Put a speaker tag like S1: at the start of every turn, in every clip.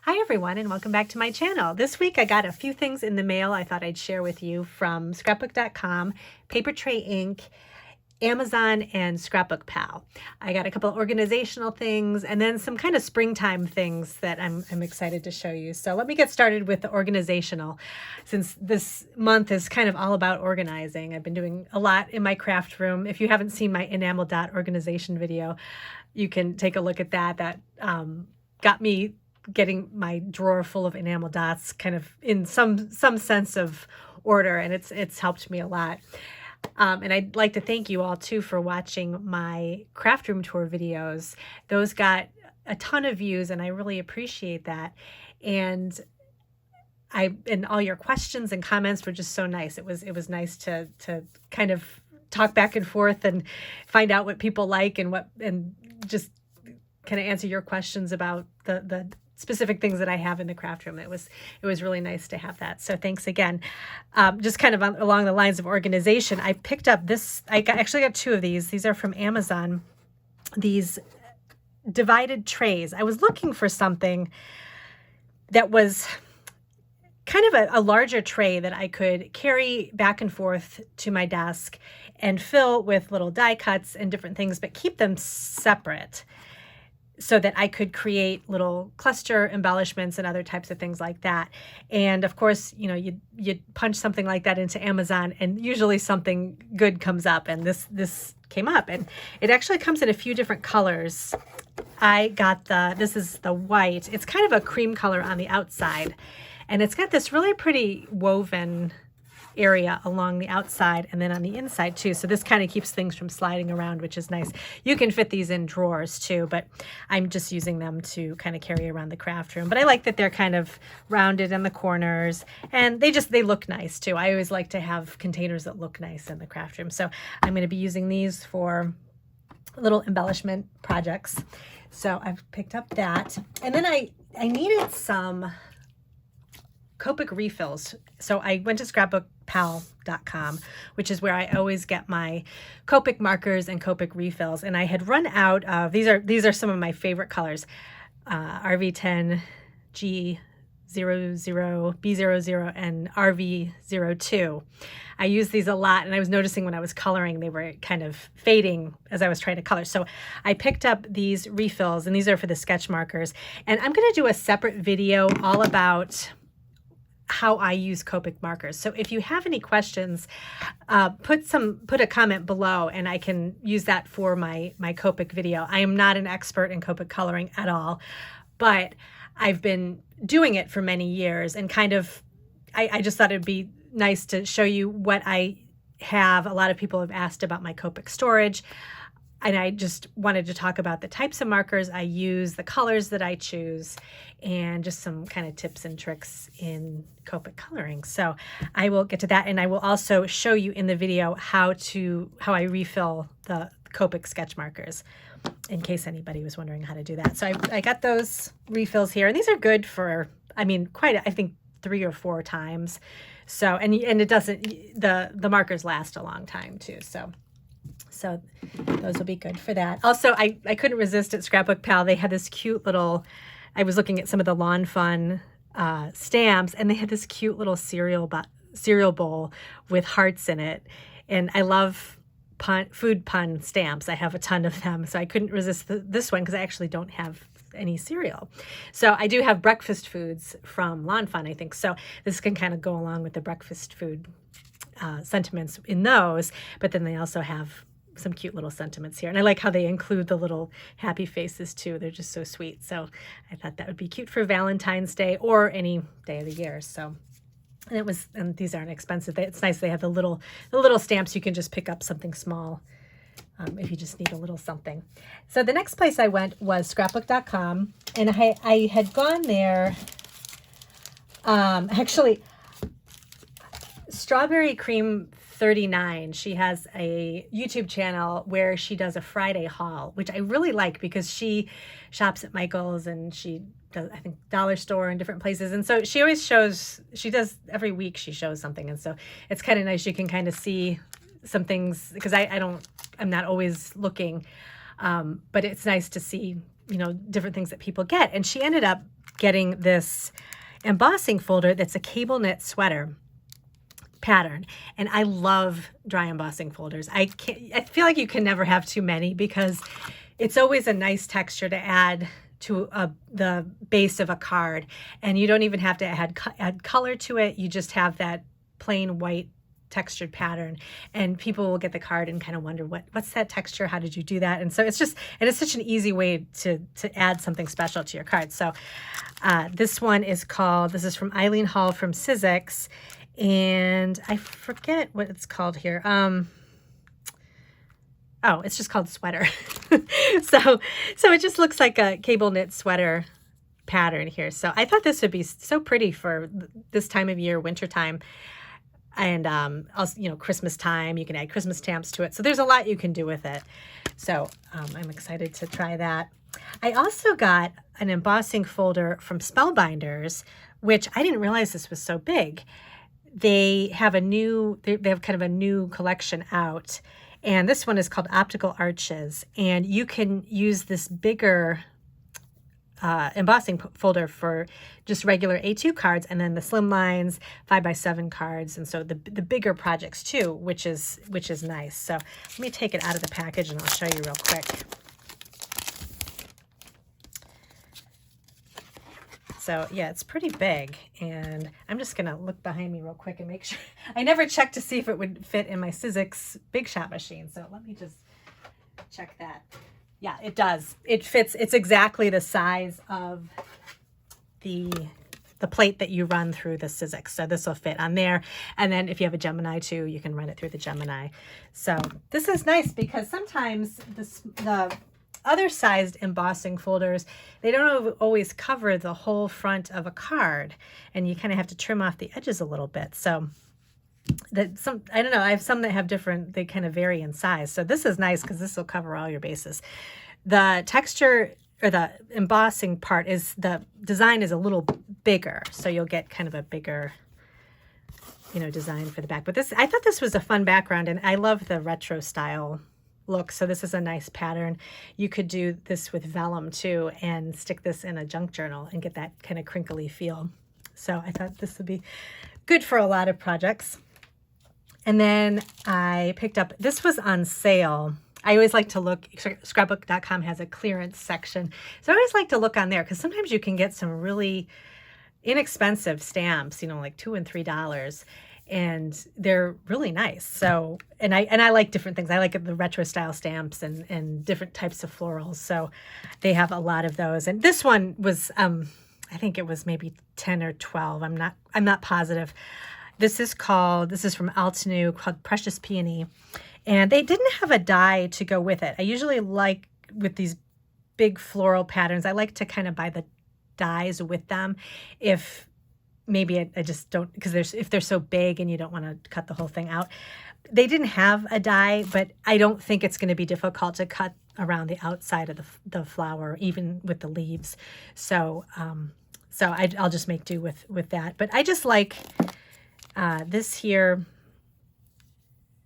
S1: Hi everyone and welcome back to my channel. This week I got a few things in the mail I thought I'd share with you from scrapbook.com, Papertrey Ink, Amazon, and Scrapbook Pal. I got a couple of organizational things and then some kind of springtime things that I'm excited to show you. So let me get started with the organizational, since this month is kind of all about organizing. I've been doing a lot in my craft room. If you haven't seen my enamel dot organization video, you can take a look at that. That got me getting my drawer full of enamel dots kind of in some sense of order, and it's helped me a lot. And I'd like to thank you all too for watching my craft room tour videos. Those got a ton of views and I really appreciate that. And all your questions and comments were just so nice. It was nice to kind of talk back and forth and find out what people like and just kind of answer your questions about the specific things that I have in the craft room. It was really nice to have that. So thanks again. Just kind of along the lines of organization, I picked up this. Actually got two of these. These are from Amazon. These divided trays. I was looking for something that was kind of a larger tray that I could carry back and forth to my desk and fill with little die cuts and different things, but keep them separate, so that I could create little cluster embellishments and other types of things like that. And of course, you know, you punch something like that into Amazon and usually something good comes up, and this came up, and it actually comes in a few different colors. I got this is the white. It's kind of a cream color on the outside, and it's got this really pretty woven area along the outside and then on the inside too. So this kind of keeps things from sliding around, which is nice. You can fit these in drawers too, but I'm just using them to kind of carry around the craft room. But I like that they're kind of rounded in the corners, and they look nice too. I always like to have containers that look nice in the craft room. So I'm going to be using these for little embellishment projects. So I've picked up that. And then I needed some Copic refills. So I went to scrapbookpal.com, which is where I always get my Copic markers and Copic refills. And I had run out of, these are some of my favorite colors, RV10, G00, B00, and RV02. I use these a lot, and I was noticing when I was coloring, they were kind of fading as I was trying to color. So I picked up these refills, and these are for the sketch markers. And I'm going to do a separate video all about how I use Copic markers. So if you have any questions, put a comment below and I can use that for my Copic video. I am not an expert in Copic coloring at all, but I've been doing it for many years, and kind of, I just thought it'd be nice to show you what I have. A lot of people have asked about my Copic storage, and I just wanted to talk about the types of markers I use, the colors that I choose, and just some kind of tips and tricks in Copic coloring. So I will get to that, and I will also show you in the video how I refill the Copic sketch markers, in case anybody was wondering how to do that. So I got those refills here, and these are good for, I mean, I think 3 or 4 times. So, and it doesn't, the markers last a long time too. So those will be good for that. Also, I couldn't resist at Scrapbook Pal. They had this cute little, I was looking at some of the Lawn Fun stamps, and they had this cute little cereal bowl with hearts in it. And I love food pun stamps. I have a ton of them. So I couldn't resist this one because I actually don't have any cereal. So I do have breakfast foods from Lawn Fun, I think. So this can kind of go along with the breakfast food sentiments in those, but then they also have some cute little sentiments here. And I like how they include the little happy faces too. They're just so sweet. So I thought that would be cute for Valentine's Day or any day of the year. So, and these aren't expensive. It's nice. They have the little stamps. You can just pick up something small if you just need a little something. So the next place I went was scrapbook.com, and I had gone there, actually, Strawberry Cream 39. She has a YouTube channel where she does a Friday haul, which I really like because she shops at Michael's and she does, I think, dollar store and different places. And so she always shows, she does every week, she shows something. And so it's kind of nice. You can kind of see some things because I'm not always looking, but it's nice to see you know, different things that people get. And she ended up getting this embossing folder that's a cable knit sweater pattern. And I love dry embossing folders. I feel like you can never have too many because it's always a nice texture to add to the base of a card. And you don't even have to add color to it. You just have that plain white textured pattern, and people will get the card and kind of wonder what's that texture, how did you do that? And so it's such an easy way to add something special to your card. So this is from Eileen Hall from Sizzix, and I forget what it's called here. Oh, it's just called Sweater. so it just looks like a cable knit sweater pattern here. So I thought this would be so pretty for this time of year, winter time. And also, you know, Christmas time, you can add Christmas stamps to it. So there's a lot you can do with it. So I'm excited to try that. I also got an embossing folder from Spellbinders, which I didn't realize this was so big. They have they have kind of a new collection out. And this one is called Optical Arches. And you can use this bigger embossing folder for just regular A2 cards, and then the slim lines 5x7 cards, and so the bigger projects too, which is nice. So let me take it out of the package and I'll show you real quick. So yeah, it's pretty big, and I'm just gonna look behind me real quick and make sure. I never checked to see if it would fit in my Sizzix Big Shot machine, so let me just check that. Yeah, it does. It fits. It's exactly the size of the plate that you run through the Sizzix. So this will fit on there. And then if you have a Gemini too, you can run it through the Gemini. So this is nice because sometimes the other sized embossing folders, they don't always cover the whole front of a card, and you kind of have to trim off the edges a little bit. So I don't know, I have some that have different, they kind of vary in size. So this is nice because this will cover all your bases. The texture or the embossing part the design is a little bigger. So you'll get kind of a bigger, you know, design for the back. But I thought this was a fun background, and I love the retro style look. So this is a nice pattern. You could do this with vellum too and stick this in a junk journal and get that kind of crinkly feel. So I thought this would be good for a lot of projects. And then I picked up, this was on sale. I always like to look, scrapbook.com has a clearance section. So I always like to look on there because sometimes you can get some really inexpensive stamps, you know, like $2 and $3, and they're really nice. So, and I like different things. I like the retro style stamps and different types of florals. So they have a lot of those. And this one was, I think it was maybe 10 or 12. I'm not positive. This is from Altenew, called Precious Peony. And they didn't have a die to go with it. I usually like, with these big floral patterns, I like to kind of buy the dies with them. If maybe I just don't, because if they're so big and you don't want to cut the whole thing out. They didn't have a die, but I don't think it's going to be difficult to cut around the outside of the flower, even with the leaves. So I'll just make do with that. But I just like this here,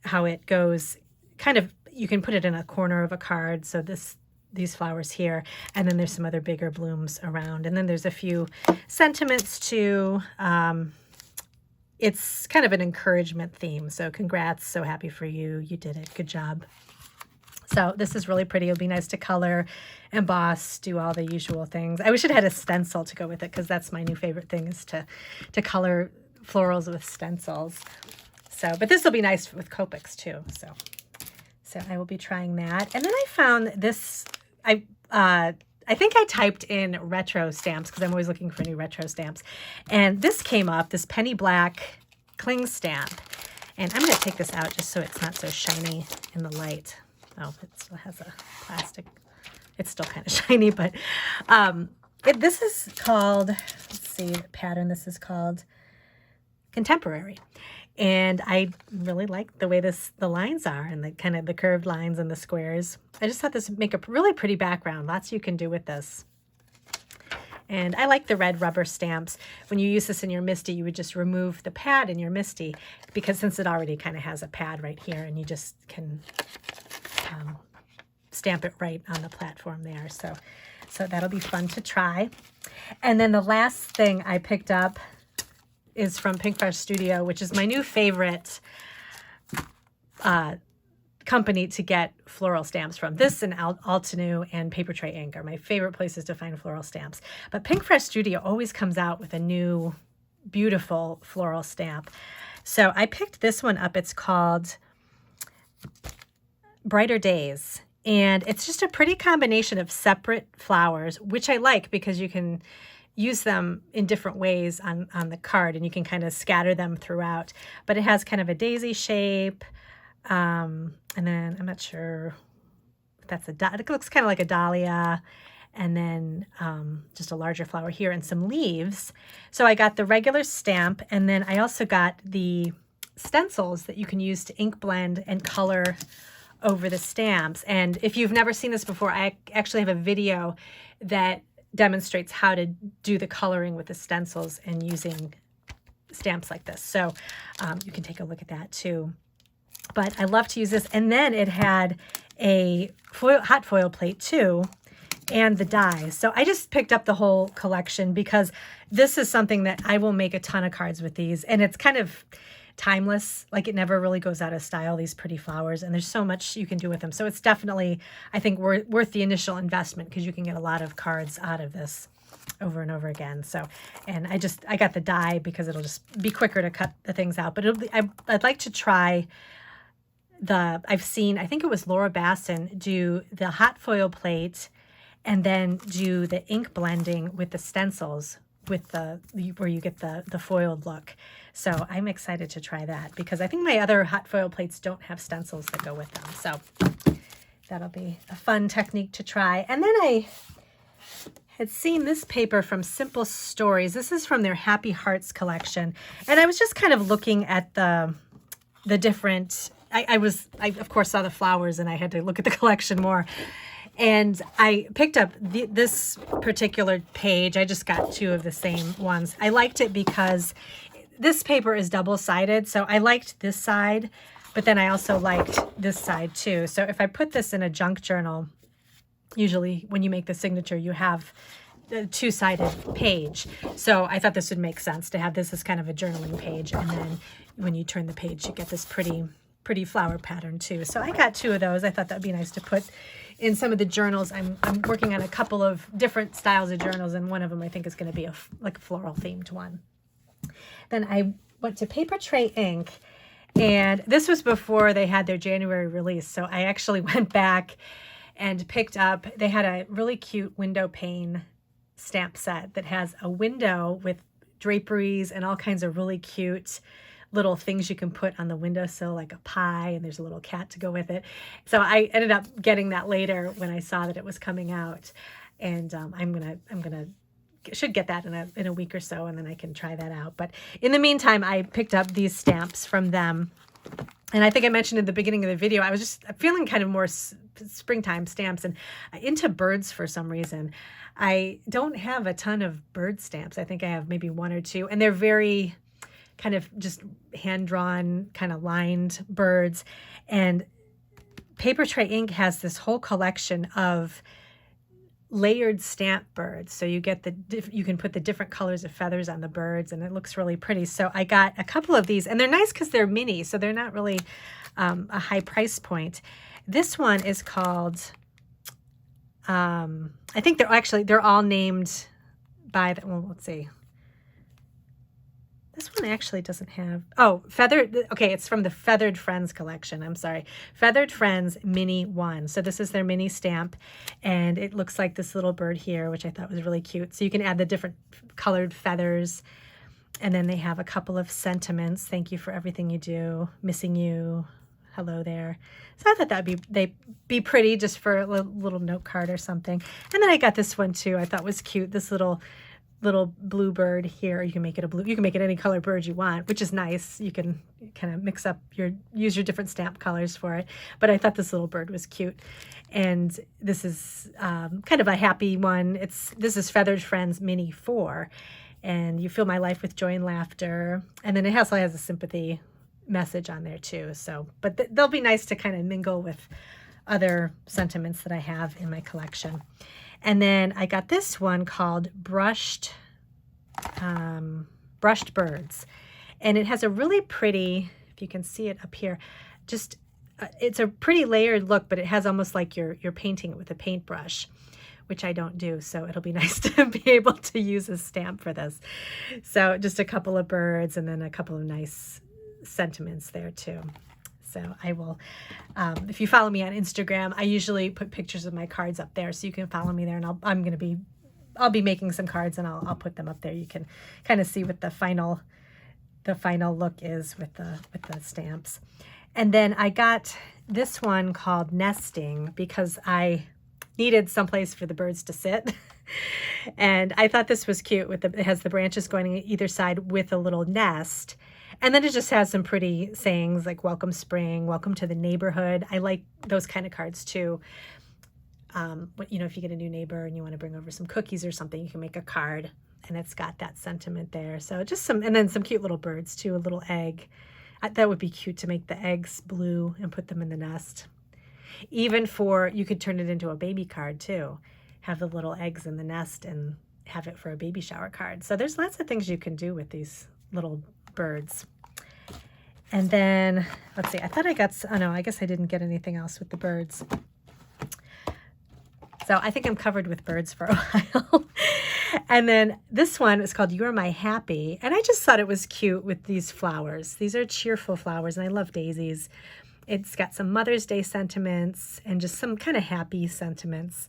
S1: how it goes kind of, you can put it in a corner of a card. So these flowers here, and then there's some other bigger blooms around. And then there's a few sentiments too. It's kind of an encouragement theme. So congrats, so happy for you. You did it. Good job. So this is really pretty. It'll be nice to color, emboss, do all the usual things. I wish it had a stencil to go with it, because that's my new favorite thing, is to color florals with stencils. So, but this will be nice with Copics too. So I will be trying that. And then I found this, I think I typed in retro stamps, because I'm always looking for new retro stamps. And this came up, this penny black cling stamp. And I'm going to take this out just so it's not so shiny in the light. Oh, it still has a plastic. It's still kind of shiny, but this is called, let's see the pattern. This is called Contemporary. And I really like the way the lines are, and the kind of the curved lines and the squares. I just thought this would make a really pretty background. Lots you can do with this. And I like the red rubber stamps. When you use this in your MISTI, you would just remove the pad in your MISTI, because since it already kind of has a pad right here, and you just can stamp it right on the platform there. So So that'll be fun to try. And then the last thing I picked up is from Pink Fresh Studio, which is my new favorite company to get floral stamps from. This and Altenew and Papertrey Ink are my favorite places to find floral stamps. But Pink Fresh Studio always comes out with a new beautiful floral stamp. So I picked this one up. It's called Brighter Days. And it's just a pretty combination of separate flowers, which I like because you can use them in different ways on the card, and you can kind of scatter them throughout. But it has kind of a daisy shape. And then I'm not sure if that's it looks kind of like a dahlia, and then just a larger flower here and some leaves. So I got the regular stamp, and then I also got the stencils that you can use to ink blend and color over the stamps. And if you've never seen this before, I actually have a video that demonstrates how to do the coloring with the stencils and using stamps like this. So you can take a look at that too. But I love to use this. And then it had a hot foil plate too, and the dies. So I just picked up the whole collection because this is something that I will make a ton of cards with these. And it's kind of timeless. Like, it never really goes out of style, these pretty flowers. And there's so much you can do with them. So it's definitely, I think, worth the initial investment because you can get a lot of cards out of this over and over again. So, and I got the die because it'll just be quicker to cut the things out. But I'd like to try I've seen, I think it was Laura Basson, do the hot foil plate and then do the ink blending with the stencils with where you get the foiled look. So I'm excited to try that because I think my other hot foil plates don't have stencils that go with them. So that'll be a fun technique to try. And then I had seen this paper from Simple Stories. This is from their Happy Hearts collection. And I was just kind of looking at the different, I of course saw the flowers and I had to look at the collection more. And I picked up this particular page. I just got two of the same ones. I liked it because this paper is double-sided. So I liked this side, but then I also liked this side too. So if I put this in a junk journal, usually when you make the signature, you have the two-sided page. So I thought this would make sense to have this as kind of a journaling page. And then when you turn the page, you get this pretty flower pattern too. So I got two of those. I thought that'd be nice to put in some of the journals. I'm working on a couple of different styles of journals, and one of them I think is going to be like a floral themed one. Then I went to Papertrey Ink, and this was before they had their January release. So I actually went back and picked up, they had a really cute window pane stamp set that has a window with draperies and all kinds of really cute little things you can put on the windowsill, like a pie, and there's a little cat to go with it. So I ended up getting that later when I saw that it was coming out, and should get that in a week or so, and then I can try that out. But in the meantime, I picked up these stamps from them, and I think I mentioned in the beginning of the video, I was just feeling kind of more springtime stamps and into birds for some reason. I don't have a ton of bird stamps. I think I have maybe one or two, and they're very kind of just hand-drawn, kind of lined birds. And Papertrey Ink has this whole collection of layered stamp birds. So you get you can put the different colors of feathers on the birds, and it looks really pretty. So I got a couple of these, and they're nice because they're mini, so they're not really a high price point. This one is called, I think they're all named by well, let's see. This one actually doesn't have, okay, it's from the Feathered Friends collection. I'm sorry. Feathered Friends Mini 1. So this is their mini stamp, and it looks like this little bird here, which I thought was really cute. So you can add the different colored feathers, and then they have a couple of sentiments. Thank you for everything you do. Missing you. Hello there. So I thought they'd be pretty just for a little note card or something. And then I got this one too. I thought was cute. This little blue bird here. You can make it any color bird you want, which is nice. You can kind of use your different stamp colors for it. But I thought this little bird was cute. And this is kind of a happy one. This is Feathered Friends Mini 4. And you fill my life with joy and laughter. And then it also has a sympathy message on there too. So, but they'll be nice to kind of mingle with other sentiments that I have in my collection. And then I got this one called Brushed Birds. And it has a really pretty, if you can see it up here, just it's a pretty layered look, but it has almost like you're painting it with a paintbrush, which I don't do, so it'll be nice to be able to use a stamp for this. So just a couple of birds and then a couple of nice sentiments there too. So I will, if you follow me on Instagram, I usually put pictures of my cards up there, so you can follow me there, and I'll be making some cards, and I'll put them up there. You can kind of see what the final look is with the stamps. And then I got this one called Nesting because I needed someplace for the birds to sit. And I thought this was cute it has the branches going on either side with a little nest. And then it just has some pretty sayings like welcome spring, welcome to the neighborhood. I like those kind of cards too. If you get a new neighbor and you want to bring over some cookies or something, you can make a card and it's got that sentiment there. So just and then some cute little birds too, a little egg. That would be cute to make the eggs blue and put them in the nest. Even you could turn it into a baby card too. Have the little eggs in the nest and have it for a baby shower card. So there's lots of things you can do with these little birds. And then, let's see, I guess I didn't get anything else with the birds. So I think I'm covered with birds for a while. And then this one is called You're My Happy. And I just thought it was cute with these flowers. These are cheerful flowers, and I love daisies. It's got some Mother's Day sentiments and just some kind of happy sentiments.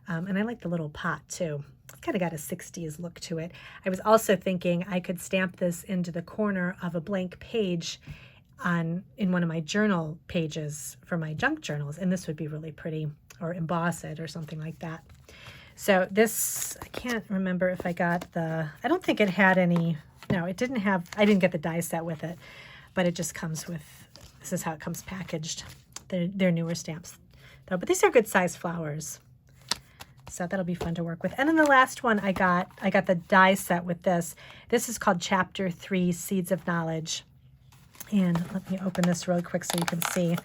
S1: And I like the little pot too. It's kind of got a 60s look to it. I was also thinking I could stamp this into the corner of a blank page in one of my journal pages for my junk journals. And this would be really pretty, or emboss it or something like that. So this, I can't remember if I got I don't think it had any, no, it didn't have, I didn't get the die set with it, but it just comes with, this is how it comes packaged. They're newer stamps though, but these are good size flowers. So that'll be fun to work with. And then the last one I got the die set with this. This is called Chapter 3, Seeds of Knowledge. And let me open this really quick so you can see.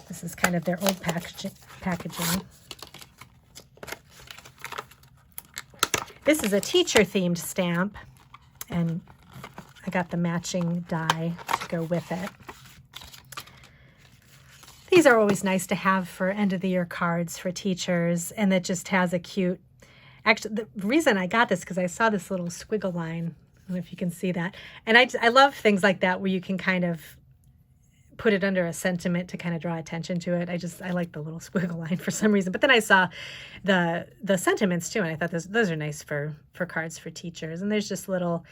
S1: This is kind of their old packaging. This is a teacher-themed stamp, and I got the matching die to go with it. These are always nice to have for end-of-the-year cards for teachers, and it just has a cute... Actually, the reason I got this because I saw this little squiggle line. I don't know if you can see that. And I love things like that where you can kind of put it under a sentiment to kind of draw attention to it. I like the little squiggle line for some reason. But then I saw the sentiments too, and I thought those are nice for cards for teachers. And there's just little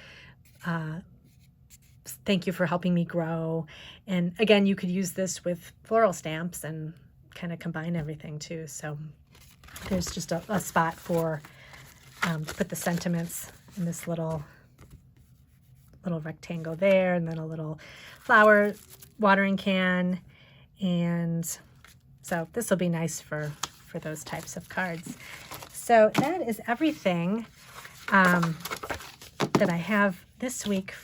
S1: thank you for helping me grow. And again, you could use this with floral stamps and kind of combine everything too. So there's just a spot for to put the sentiments in this little rectangle there, and then a little flower watering can. And so this will be nice for those types of cards. So that is everything that I have this week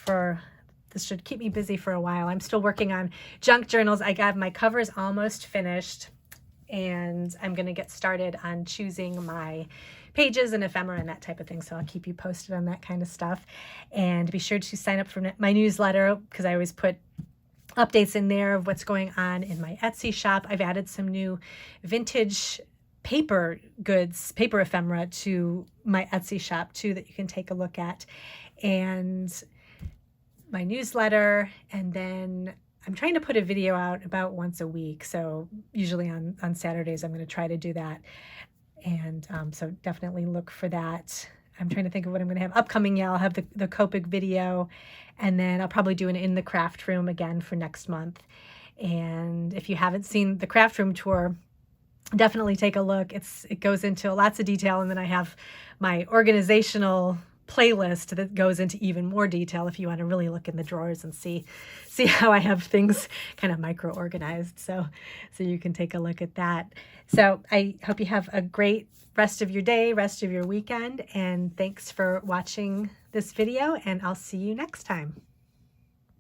S1: this should keep me busy for a while. I'm still working on junk journals. I got my covers almost finished, and I'm going to get started on choosing my pages and ephemera and that type of thing. So I'll keep you posted on that kind of stuff. And be sure to sign up for my newsletter, because I always put updates in there of what's going on in my Etsy shop. I've added some new vintage paper ephemera to my Etsy shop too, that you can take a look at. And my newsletter, and then I'm trying to put a video out about once a week. So usually on Saturdays, I'm going to try to do that. And so definitely look for that. I'm trying to think of what I'm going to have upcoming. Yeah, I'll have the Copic video, and then I'll probably do an in the craft room again for next month. And if you haven't seen the craft room tour, definitely take a look. It goes into lots of detail, and then I have my organizational playlist that goes into even more detail if you want to really look in the drawers and see how I have things kind of micro organized. So you can take a look at that. So I hope you have a great rest of your day, rest of your weekend, and thanks for watching this video, and I'll see you next time.